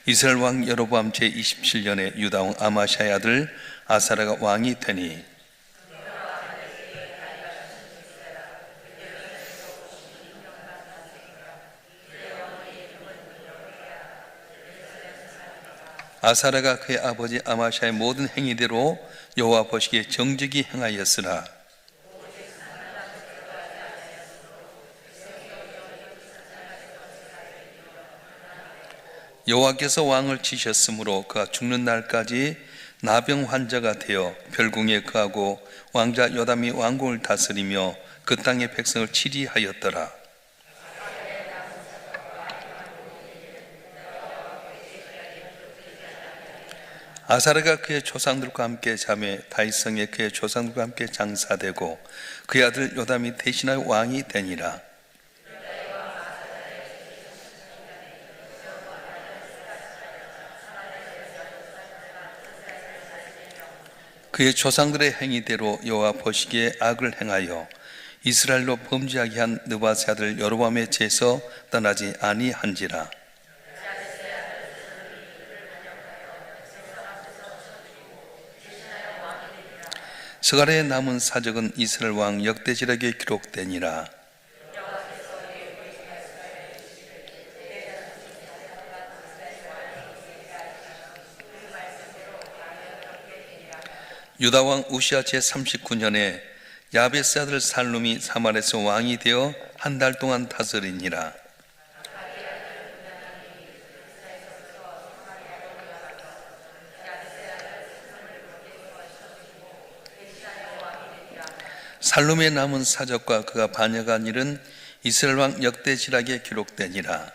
이스라엘 왕 여로보암 제27년에 유다 왕 아마시아의 아들 아사랴가 왕이 되니 아사랴가 그의 아버지 아마시아의 모든 행위대로 여호와 보시기에 정직히 행하였으나 여호와께서 왕을 치셨으므로 그가 죽는 날까지 나병 환자가 되어 별궁에 거하고 왕자 요담이 왕궁을 다스리며 그 땅의 백성을 치리하였더라. 아사랴가 그의 조상들과 함께 자매 다윗성에 그의 조상들과 함께 장사되고 그의 아들 요담이 대신하여 왕이 되니라. 그의 조상들의 행위대로 여호와 보시기에 악을 행하여 이스라엘로 범죄하게 한 느바세 아들 여로보암의 죄에서 떠나지 아니한지라. 스가랴에 남은 사적은 이스라엘 왕 역대지략에 기록되니라. 유다 왕 우시아 제39년에 야베스 아들 살룸이 사마리아에서 왕이 되어 한 달 동안 다스리니라. 살룸의 남은 사적과 그가 반역한 일은 이스라엘 왕 역대지략에 기록되니라.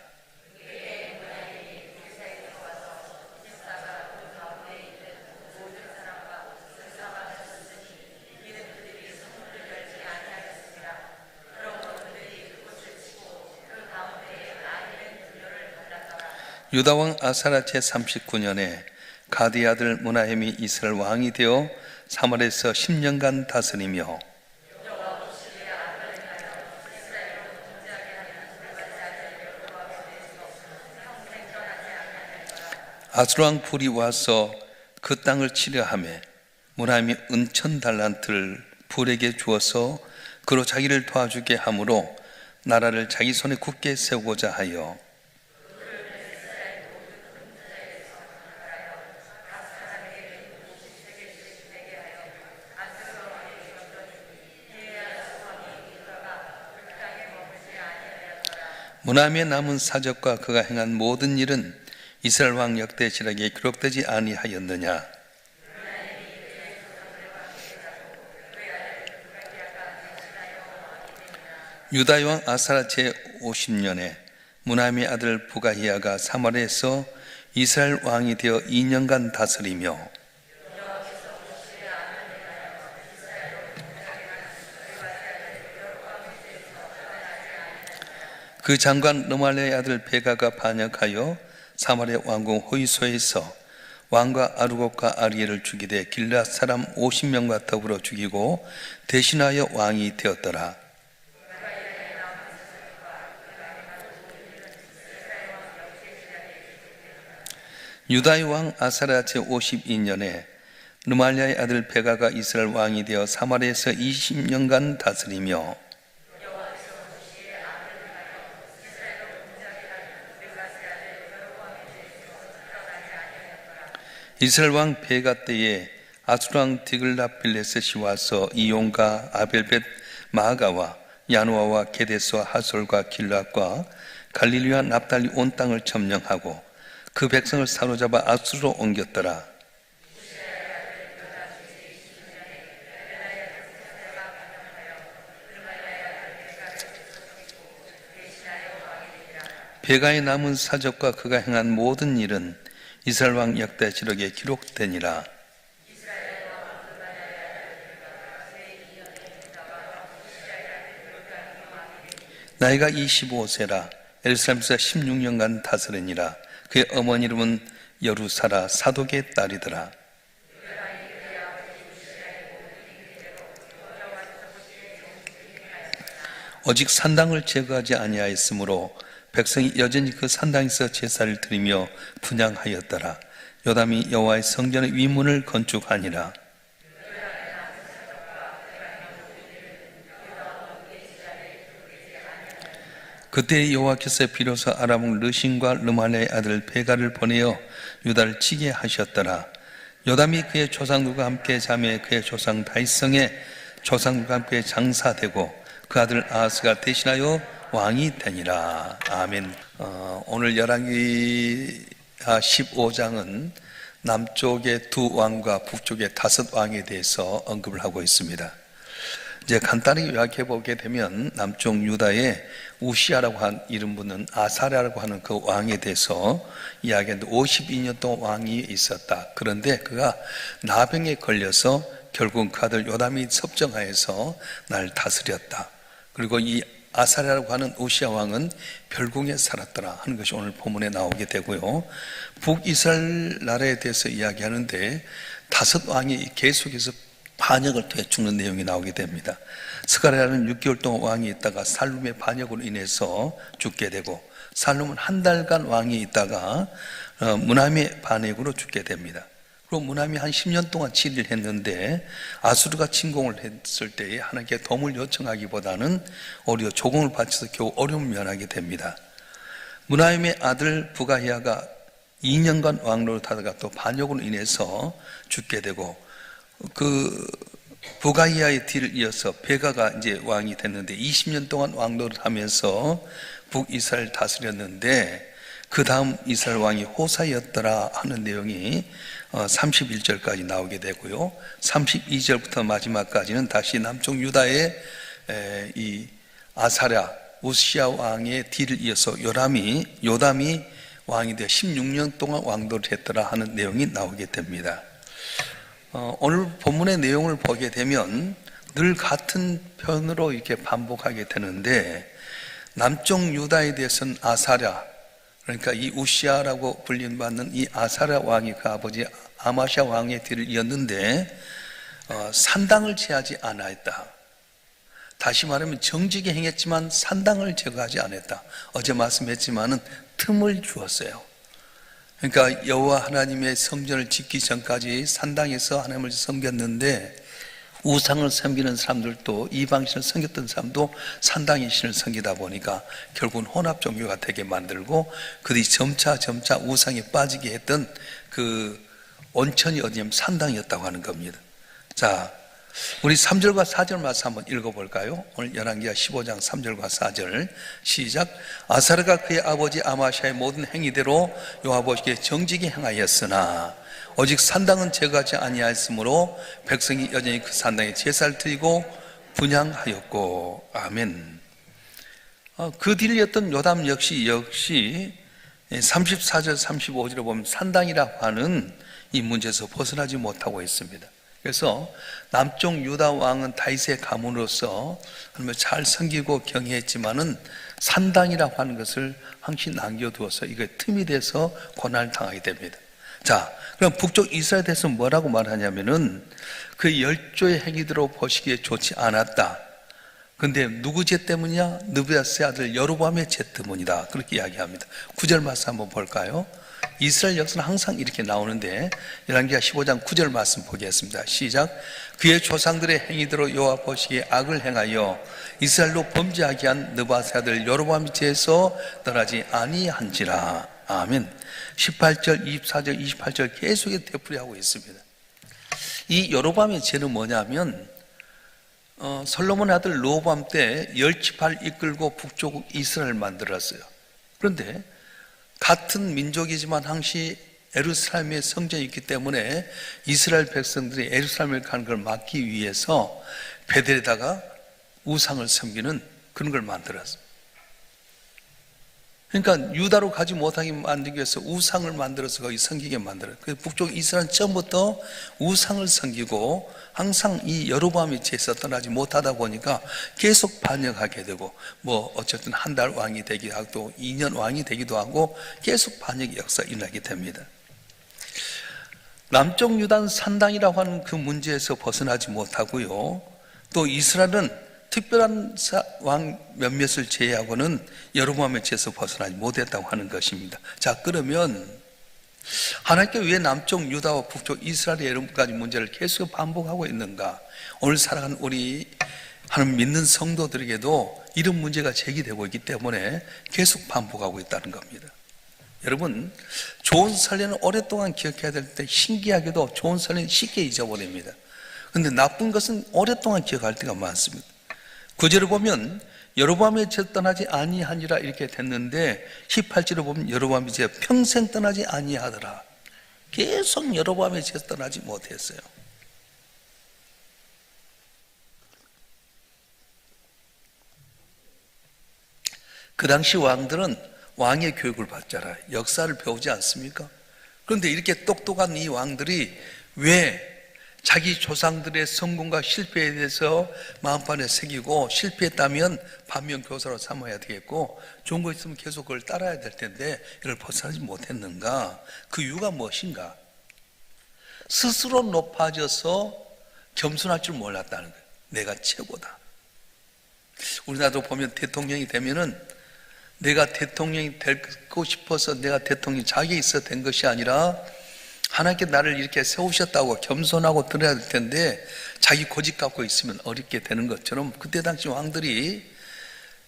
유다 왕 아사랴 제39년에 가디 아들 므나헴이 이스라엘 왕이 되어 사마리아에서 10년간 다스리며 아수르 왕 불이 와서 그 땅을 치려하며 므나헴이 은천 달란트를 불에게 주어서 그로 자기를 도와주게 하므로 나라를 자기 손에 굳게 세우고자 하여 므나헴의 남은 사적과 그가 행한 모든 일은 이스라엘 왕 역대지략에 기록되지 아니하였느냐. 유다 왕 아사랴 제50년에 므나헴의 아들 부가히야가 사마리아에서 이스라엘 왕이 되어 2년간 다스리며 그 장관 르말리아의 아들 베가가 반역하여 사마리아 왕궁 호이소에서 왕과 아르곱과 아리엘을 죽이되 길앗 사람 50명과 더불어 죽이고 대신하여 왕이 되었더라. 유다의 왕 아사랴 제52년에 르말리아의 아들 베가가 이스라엘 왕이 되어 사마리아에서 20년간 다스리며 이스라엘 왕 베가 때에 아수르 왕 디글라필레셋이 와서 이용과 아벨벳 마아가와 야누아와 게데스와 하솔과 길앗과 갈릴리와 납달리 온 땅을 점령하고 그 백성을 사로잡아 아수르로 옮겼더라. 베가의 남은 사적과 그가 행한 모든 일은 이스라엘 왕 역대지력에 기록되니라. 나이가 25세라 예루살렘에서 16년간 다스리니라. 그의 어머니 이름은 여루사라 사독의 딸이더라. 오직 산당을 제거하지 아니하였으므로 백성이 여전히 그 산당에서 제사를 드리며 분향하였더라. 요담이 여호와의 성전의 위문을 건축하니라. 그때 여호와께서 비로소 아람 르신과 르말레의 아들 베가를 보내어 유다를 치게 하셨더라. 요담이 그의 조상들과 함께 자매 그의 조상 다윗성의 조상들과 함께 장사되고 그 아들 아하스가 대신하여 왕이 되니라. 아멘. 오늘 열왕기 15장은 남쪽의 두 왕과 북쪽의 5왕에 대해서 언급을 하고 있습니다. 이제 간단히 요약해 보게 되면 남쪽 유다의 우시아라고 한 이름 붙는 아사랴라고 하는 그 왕에 대해서 이야기했는데 52년 동안 왕이 있었다. 그런데 그가 나병에 걸려서 결국 그 아들 요담이 섭정하여서 날 다스렸다. 그리고 이 아사랴라고 하는 우시아 왕은 별궁에 살았더라 하는 것이 오늘 본문에 나오게 되고요. 북이스라엘 나라에 대해서 이야기하는데 5왕이 계속해서 반역을 통해 죽는 내용이 나오게 됩니다. 스가랴는 6개월 동안 왕이 있다가 살룸의 반역으로 인해서 죽게 되고, 살룸은 한 달간 왕이 있다가 무나미의 반역으로 죽게 됩니다. 그리고 무나미 한 10년 동안 치리를 했는데 아수르가 침공을 했을 때에 하나님께 도움을 요청하기보다는 오히려 조공을 바쳐서 겨우 어려움을 면하게 됩니다. 무나임의 아들 부가히야가 2년간 왕노릇하다가 또 반역으로 인해서 죽게 되고, 그 부가히야의 뒤를 이어서 베가가 이제 왕이 됐는데 20년 동안 왕노릇하면서 북이스라엘 다스렸는데 그 다음 이스라엘 왕이 호사였더라 하는 내용이 31절까지 나오게 되고요. 32절부터 마지막까지는 다시 남쪽 유다의 이 아사랴 우시아 왕의 뒤를 이어서 요담이 왕이 되어 16년 동안 왕도를 했더라 하는 내용이 나오게 됩니다. 오늘 본문의 내용을 보게 되면 늘 같은 편으로 이렇게 반복하게 되는데, 남쪽 유다에 대해서는 아사랴, 그러니까 이 우시아라고 불림받는 이 아사랴 왕이 그 아버지 아마샤 왕의 뒤를 이었는데 산당을 제하지 않았다. 다시 말하면 정직에 행했지만 산당을 제거하지 않았다. 어제 말씀했지만은 틈을 주었어요. 그러니까 여호와 하나님의 성전을 짓기 전까지 산당에서 하나님을 섬겼는데, 우상을 섬기는 사람들도 이방신을 섬겼던 사람도 산당의 신을 섬기다 보니까 결국은 혼합 종교가 되게 만들고, 그들이 점차 우상에 빠지게 했던 그 온천이 어디냐면 산당이었다고 하는 겁니다. 자, 우리 3절과 4절 말씀 한번 읽어볼까요? 오늘 열왕기하 15장 3절과 4절 시작. 아사랴가 그의 아버지 아마샤의 모든 행위대로 여호와 보시기에 정직히 행하였으나 오직 산당은 제거하지 아니하였으므로 백성이 여전히 그 산당에 제사를 드리고 분향하였고. 아멘. 그 뒤였던 요담 역시 34절 35절에 보면 산당이라고 하는 이 문제에서 벗어나지 못하고 있습니다. 그래서 남쪽 유다 왕은 다윗의 가문으로서 하나님을 잘 섬기고 경외했지만은 산당이라고 하는 것을 항시 남겨두어서 이게 틈이 돼서 고난을 당하게 됩니다. 자, 그럼 북쪽 이스라엘에 대해서 뭐라고 말하냐면은 그 열조의 행위대로 보시기에 좋지 않았다. 근데 누구 죄 때문이냐? 느부갓의 아들 여로보암의 죄 때문이다. 그렇게 이야기합니다. 9절 말씀 한번 볼까요? 이스라엘 역사는 항상 이렇게 나오는데 열왕기하 15장 9절 말씀 보겠습니다. 시작. 그의 조상들의 행위대로 여호와 보시기에 악을 행하여 이스라엘로 범죄하게 한 느바세 아들 여로보암의 죄에서 떠나지 아니한지라. 아멘. 18절 24절 28절 계속 되풀이하고 있습니다. 이 여로보암의 죄는 뭐냐면 솔로몬의 아들 르호보암 때 열지파를 이끌고 북쪽 이스라엘을 만들었어요. 그런데 같은 민족이지만 항시 예루살렘의 성전이 있기 때문에 이스라엘 백성들이 예루살렘을 가는 걸 막기 위해서 베델에다가 우상을 섬기는 그런 걸 만들었어요. 그러니까 유다로 가지 못하게 만들기 위해서 우상을 만들어서 거기 섬기게 만들어요. 그래서 북쪽 이스라엘은 처음부터 우상을 섬기고 항상 이 여로보암의 죄에서 떠나지 못하다 보니까 계속 반역하게 되고, 뭐 어쨌든 한 달 왕이 되기도 하고 또 2년 왕이 되기도 하고 계속 반역의 역사가 일어나게 됩니다. 남쪽 유다는 산당이라고 하는 그 문제에서 벗어나지 못하고요, 또 이스라엘은 특별한 왕 몇몇을 제외하고는 여로보암의 죄에서 벗어나지 못했다고 하는 것입니다. 자, 그러면 하나님께 왜 남쪽 유다와 북쪽 이스라엘의 여러 가지 문제를 계속 반복하고 있는가? 오늘 살아가는 우리 하나님 믿는 성도들에게도 이런 문제가 제기되고 있기 때문에 계속 반복하고 있다는 겁니다. 여러분, 좋은 설례는 오랫동안 기억해야 될 때 신기하게도 좋은 설례는 쉽게 잊어버립니다. 그런데 나쁜 것은 오랫동안 기억할 때가 많습니다. 구절을 보면 여로보암의 죄 떠나지 아니하니라 이렇게 됐는데 18절을 보면 여로보암의 죄 평생 떠나지 아니하더라. 계속 여로보암의 죄 떠나지 못했어요. 그 당시 왕들은 왕의 교육을 받잖아요. 역사를 배우지 않습니까? 그런데 이렇게 똑똑한 이 왕들이 왜 자기 조상들의 성공과 실패에 대해서 마음판에 새기고 실패했다면 반면교사로 삼아야 되겠고 좋은 거 있으면 계속 그걸 따라야 될 텐데 이걸 벗어나지 못했는가? 그 이유가 무엇인가? 스스로 높아져서 겸손할 줄 몰랐다는 거예요. 내가 최고다. 우리나라도 보면 대통령이 되면은 내가 대통령이 되고 싶어서 내가 대통령이 자기에 있어 된 것이 아니라 하나님께 나를 이렇게 세우셨다고 겸손하고 들어야 될 텐데 자기 고집 갖고 있으면 어렵게 되는 것처럼 그때 당시 왕들이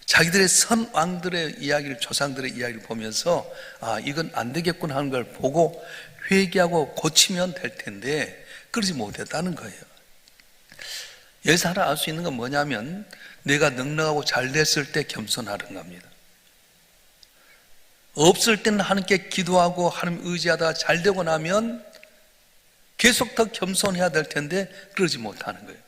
자기들의 선 왕들의 이야기를 조상들의 이야기를 보면서 아 이건 안 되겠구나 하는 걸 보고 회개하고 고치면 될 텐데 그러지 못했다는 거예요. 여기서 하나 알 수 있는 건 뭐냐면 내가 넉넉하고 잘 됐을 때 겸손하는 겁니다. 없을 때는 하나님께 기도하고 하나님 의지하다가 잘 되고 나면 계속 더 겸손해야 될 텐데 그러지 못하는 거예요.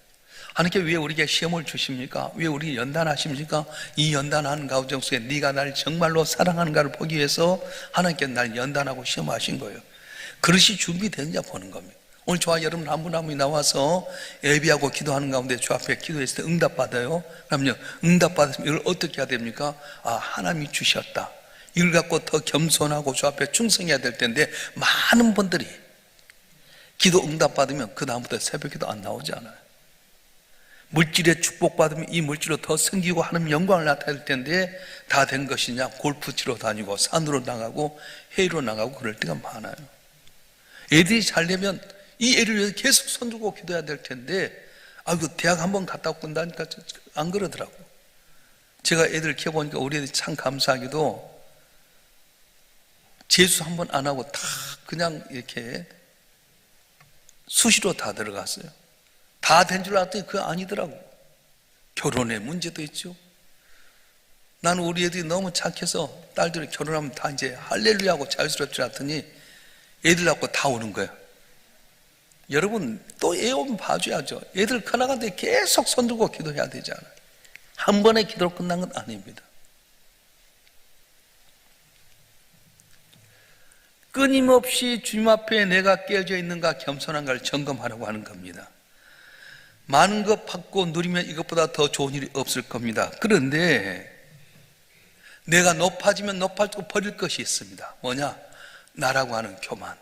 하나님께 왜 우리에게 시험을 주십니까? 왜 우리 연단하십니까? 이 연단하는 가정 속에 네가 날 정말로 사랑하는가를 보기 위해서 하나님께 날 연단하고 시험하신 거예요. 그릇이 준비되느냐 보는 겁니다. 오늘 저와 여러분 한 분 한 분이 나와서 예비하고 기도하는 가운데 주 앞에 기도했을 때 응답받아요. 그러면요 응답받았으면 이걸 어떻게 해야 됩니까? 아 하나님이 주셨다. 이걸 갖고 더 겸손하고 주 앞에 충성해야 될 텐데 많은 분들이 기도 응답받으면 그 다음부터 새벽기도 안 나오지 않아요. 물질의 축복받으면 이 물질로 더 섬기고 하나님 영광을 나타낼 텐데 다 된 것이냐? 골프 치러 다니고 산으로 나가고 회의로 나가고 그럴 때가 많아요. 애들이 잘 되면 이 애를 위해서 계속 손들고 기도해야 될 텐데 아이고 대학 한번 갔다 온다니까 안 그러더라고. 제가 애들 키워보니까 우리 애들이 참 감사하게도 재수 한 번 안 하고 다 그냥 이렇게 수시로 다 들어갔어요. 다 된 줄 알았더니 그거 아니더라고. 결혼의 문제도 있죠. 나는 우리 애들이 너무 착해서 딸들이 결혼하면 다 이제 할렐루야하고 자유스러울 줄 알았더니 애들 낳고 다 오는 거야. 여러분 또 애 오면 봐줘야죠. 애들 커나가는데 계속 손들고 기도해야 되잖아요. 한 번의 기도로 끝난 건 아닙니다. 끊임없이 주님 앞에 내가 깨어져 있는가 겸손한가를 점검하라고 하는 겁니다. 많은 것 받고 누리면 이것보다 더 좋은 일이 없을 겁니다. 그런데 내가 높아지면 높아지고 버릴 것이 있습니다. 뭐냐? 나라고 하는 교만.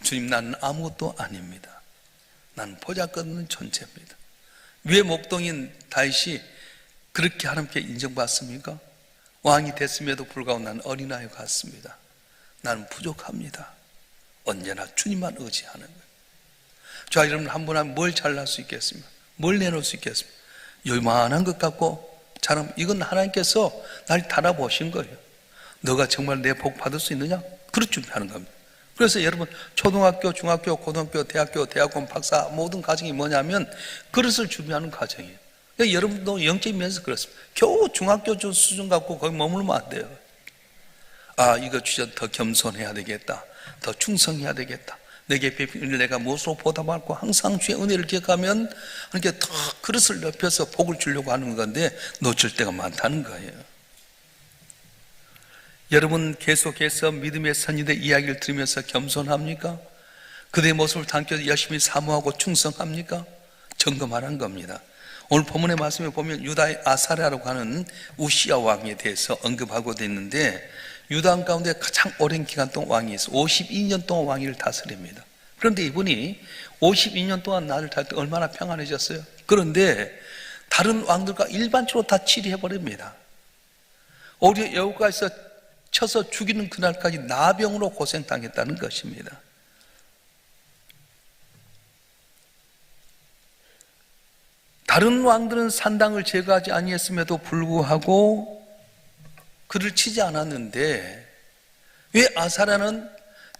주님 나는 아무것도 아닙니다. 나는 보잘것없는 존재입니다. 왜 목동인 다윗이 그렇게 하나님께 인정받습니까? 왕이 됐음에도 불구하고 나는 어린아이 같습니다. 나는 부족합니다. 언제나 주님만 의지하는 거예요. 자, 여러분 한 분 한 뭘 잘날 수 있겠습니까? 뭘 내놓을 수 있겠습니까? 요만한 것 갖고 자랑, 이건 하나님께서 날 달아보신 거예요. 너가 정말 내 복 받을 수 있느냐? 그렇게 준비하는 겁니다. 그래서 여러분 초등학교, 중학교, 고등학교, 대학교, 대학원, 박사 모든 과정이 뭐냐면 그릇을 준비하는 과정이에요. 그러니까 여러분도 영적인 면에서 그렇습니다. 겨우 중학교 수준 갖고 거기 머물면 안 돼요. 아 이거 주저 더 겸손해야 되겠다. 더 충성해야 되겠다. 내게 베푼 은혜를 내가 무엇으로 보답하고 항상 주의 은혜를 기억하면 그렇게 더 그릇을 넓혀서 복을 주려고 하는 건데 놓칠 때가 많다는 거예요. 여러분 계속해서 믿음의 선지자의 이야기를 들으면서 겸손합니까? 그들의 모습을 담겨 열심히 사모하고 충성합니까? 점검하라는 겁니다. 오늘 본문의 말씀에 보면 유다의 아사랴라고 하는 우시야 왕에 대해서 언급하고 있는데 유다 왕 가운데 가장 오랜 기간 동안 왕이 있어 52년 동안 왕위를 다스립니다. 그런데 이분이 52년 동안 나를 다스릴 때 얼마나 평안해졌어요? 그런데 다른 왕들과 일반적으로 다 치리해버립니다. 오히려 여호와께서 쳐서 죽이는 그날까지 나병으로 고생당했다는 것입니다. 다른 왕들은 산당을 제거하지 아니했음에도 불구하고 그를 치지 않았는데 왜 아사랴는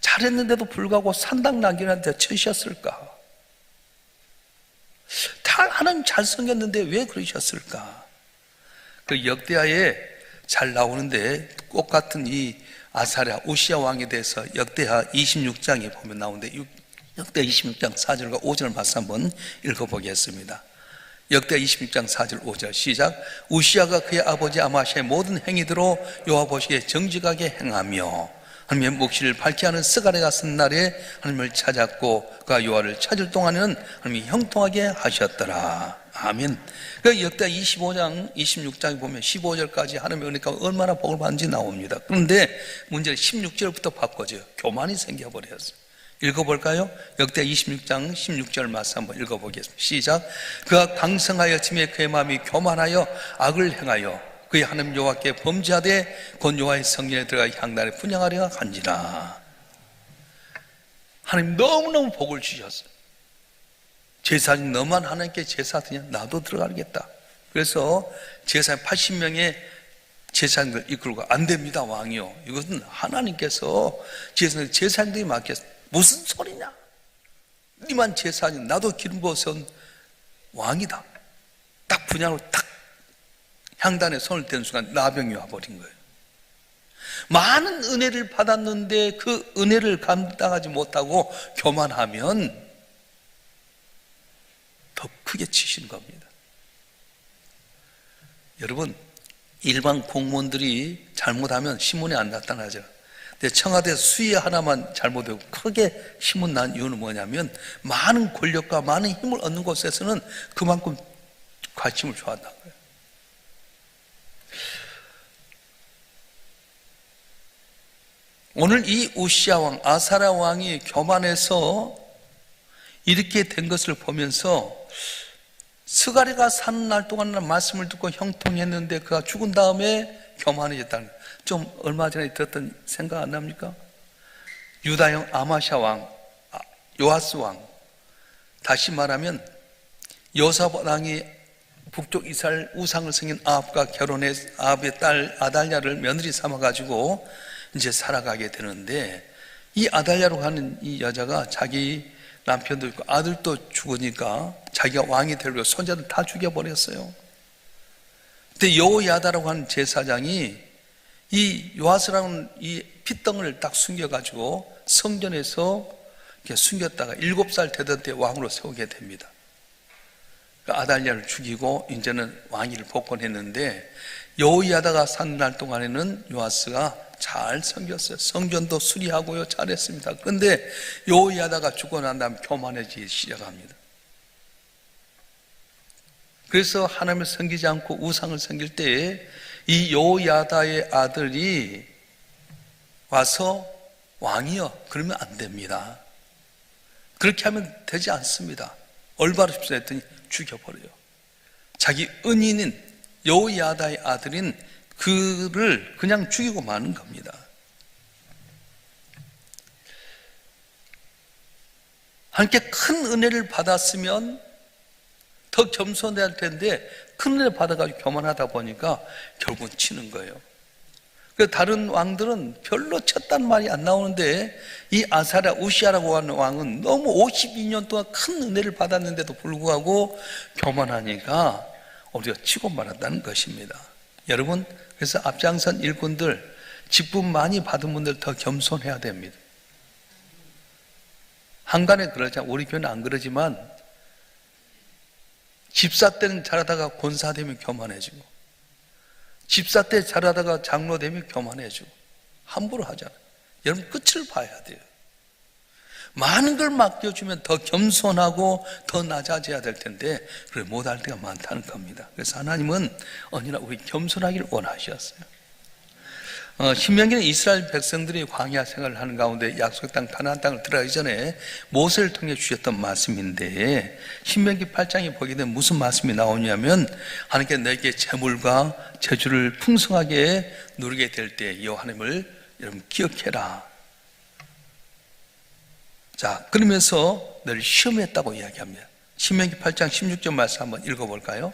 잘했는데도 불구하고 산당 나귀한테 치셨을까? 다 하나님 잘 섬겼는데 왜 그러셨을까? 그 역대하에 잘 나오는데 똑같은 이 아사랴 우시야 왕에 대해서 역대하 26장에 보면 나오는데 역대 26장 4절과 5절을 말씀 한번 읽어보겠습니다. 역대 26장 4절 5절 시작. 우시야가 그의 아버지 아마시아의 모든 행위대로 여호와 보시기에 정직하게 행하며 하나님의 묵시를 밝게 하는 스가랴가 쓴 날에 하나님을 찾았고 그가 여호와를 찾을 동안에는 하나님이 형통하게 하셨더라. 아멘. 그 역대 25장 26장에 보면 15절까지 하나님의 은혜가 얼마나 복을 받는지 나옵니다. 그런데 문제는 16절부터 바꿔져요. 교만이 생겨버렸어요. 읽어볼까요? 역대 26장 16절 말씀 한번 읽어보겠습니다. 시작. 그가 강성하여 짐에 그의 마음이 교만하여 악을 행하여 그의 하나님 여호와께 범죄하되 곧 여호와의 성전에 들어가 향단에 분향하려 한지라. 하나님 너무너무 복을 주셨어요. 제사장 너만 하나님께 제사 드냐? 나도 들어가겠다. 그래서 제사장 80명의 제사장들 이끌고 안 됩니다 왕이요. 이것은 하나님께서 제사장들이 맡겼어요. 무슨 소리냐? 니만 제사장 나도 기름 부어서 왕이다. 딱 분양으로 딱 향단에 손을 댄 순간 나병이 와버린 거예요. 많은 은혜를 받았는데 그 은혜를 감당하지 못하고 교만하면 더 크게 치시는 겁니다. 여러분, 일반 공무원들이 잘못하면 신문에 안 나타나죠. 근데 청와대 수위 하나만 잘못되고 크게 신문 난 이유는 뭐냐면 많은 권력과 많은 힘을 얻는 곳에서는 그만큼 관심을 좋아한다는 거예요. 오늘 이 우시야 왕, 아사랴 왕이 교만해서 이렇게 된 것을 보면서 스가랴가 사는 날 동안 말씀을 듣고 형통했는데 그가 죽은 다음에 교만해졌다는 거예요. 좀 얼마 전에 들었던 생각 안 납니까? 유다형 아마샤 왕, 요아스 왕. 다시 말하면 여호사밧 왕이 북쪽 이스라엘 우상을 섬긴 아합과 결혼해 아합의 딸 아달랴를 며느리 삼아가지고 이제 살아가게 되는데 이 아달랴로 가는 이 여자가 자기 남편도 있고 아들도 죽으니까 자기가 왕이 되려고 손자들 다 죽여버렸어요. 그때 여호야다라고 하는 제사장이 이 요아스라는 이 핏덩을 딱 숨겨가지고 성전에서 이렇게 숨겼다가 7살 되던 때 왕으로 세우게 됩니다. 아달랴를 죽이고 이제는 왕위를 복권했는데 여호야다가 산 날 동안에는 요아스가 잘 섬겼어요. 성전도 수리하고요 잘했습니다. 그런데 여호야다가 죽고 난 다음 교만해지기 시작합니다. 그래서 하나님을 섬기지 않고 우상을 섬길 때에 이 여호야다의 아들이 와서 왕이여 그러면 안 됩니다. 그렇게 하면 되지 않습니다. 올바르십시오 했더니 죽여버려요. 자기 은인인 여호야다의 아들인 그를 그냥 죽이고 마는 겁니다. 하나님께 큰 은혜를 받았으면 더 겸손해야 할 텐데 큰 은혜 받아가지고 교만하다 보니까 결국은 치는 거예요. 다른 왕들은 별로 쳤단 말이 안 나오는데 이 아사랴 우시야라고 하는 왕은 너무 52년 동안 큰 은혜를 받았는데도 불구하고 교만하니까 우리가 치고 말았다는 것입니다. 여러분, 그래서 앞장선 일꾼들 직분 많이 받은 분들 더 겸손해야 됩니다. 한간에 그러자 우리 교회는 안 그러지만 집사 때는 잘하다가 권사 되면 교만해지고 집사 때 잘하다가 장로 되면 교만해지고 함부로 하잖아요. 여러분 끝을 봐야 돼요. 많은 걸 맡겨주면 더 겸손하고 더 낮아져야 될 텐데 그래 못할 때가 많다는 겁니다. 그래서 하나님은 언제나 우리 겸손하기를 원하셨어요. 신명기는 이스라엘 백성들이 광야 생활을 하는 가운데 약속의 땅 가나안 땅을 들어가기 전에 모세를 통해 주셨던 말씀인데, 신명기 8장에 보게 되면 무슨 말씀이 나오냐면, 하나님께 너에게 재물과 재주를 풍성하게 누리게 될 때 여호와 하나님을 여러분 기억해라. 자, 그러면서 너를 시험했다고 이야기합니다. 신명기 8장 16절 말씀 한번 읽어볼까요?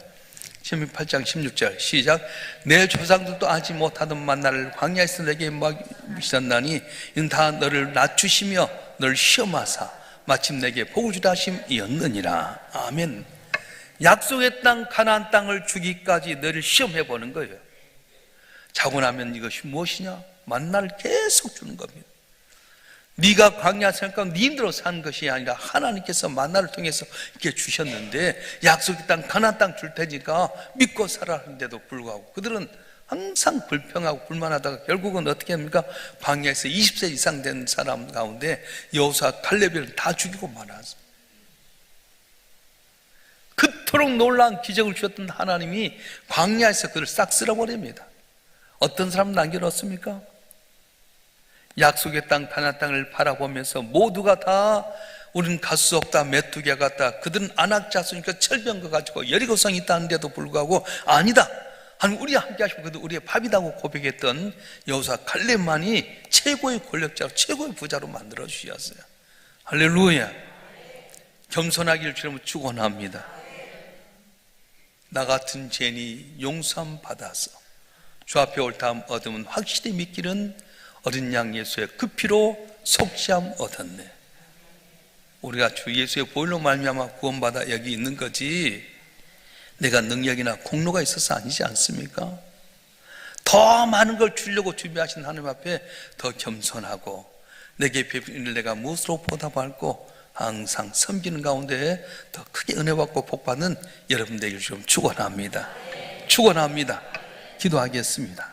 신명기 8장 16절 시작. 내 조상들도 알지 못하던 만나를 광야에서 내게 맡기셨나니 이는 다 너를 낮추시며 너를 시험하사 마침 내게 복을 주라 하심이었느니라. 아멘. 약속의 땅 가나안 땅을 주기까지 너를 시험해 보는 거예요. 자고 나면 이것이 무엇이냐? 만나를 계속 주는 겁니다. 네가 광야 생각 네 힘대로 산 것이 아니라 하나님께서 만나를 통해서 이렇게 주셨는데, 약속의 땅 가나안 땅 줄 테니까 믿고 살아하는데도 불구하고 그들은 항상 불평하고 불만하다가 결국은 어떻게 합니까? 광야에서 20세 이상 된 사람 가운데 여호수아 갈렙을 다 죽이고 말았습니다. 그토록 놀라운 기적을 주셨던 하나님이 광야에서 그를 싹 쓸어버립니다. 어떤 사람 남겨놓습니까? 약속의 땅 가나안 땅을 바라보면서 모두가 다 우리는 갈 수 없다, 메뚜기와 같다, 그들은 아낙 자손이니까 철병거 가지고 여리고성이 있다는데도 불구하고 아니다, 하나님 우리와 함께 하시고 그들 우리의 밥이라고 고백했던 여호수아 갈렙만이 최고의 권력자로 최고의 부자로 만들어 주셨어요. 할렐루야. 겸손하기를 주님은 축원합니다. 나 같은 죄인이 용서함 받아서 주 앞에 올 다음 얻으면 확실히 믿기는 어린 양 예수의 그 피로 속죄함 얻었네. 우리가 주 예수의 보혈로 말미암아 구원받아 여기 있는 거지, 내가 능력이나 공로가 있어서 아니지 않습니까? 더 많은 걸 주려고 준비하신 하나님 앞에 더 겸손하고, 내게 베푼 내가 무엇으로 보답할고 항상 섬기는 가운데 더 크게 은혜 받고 복 받는 여러분 되기를 좀 축원합니다. 축원합니다. 기도하겠습니다.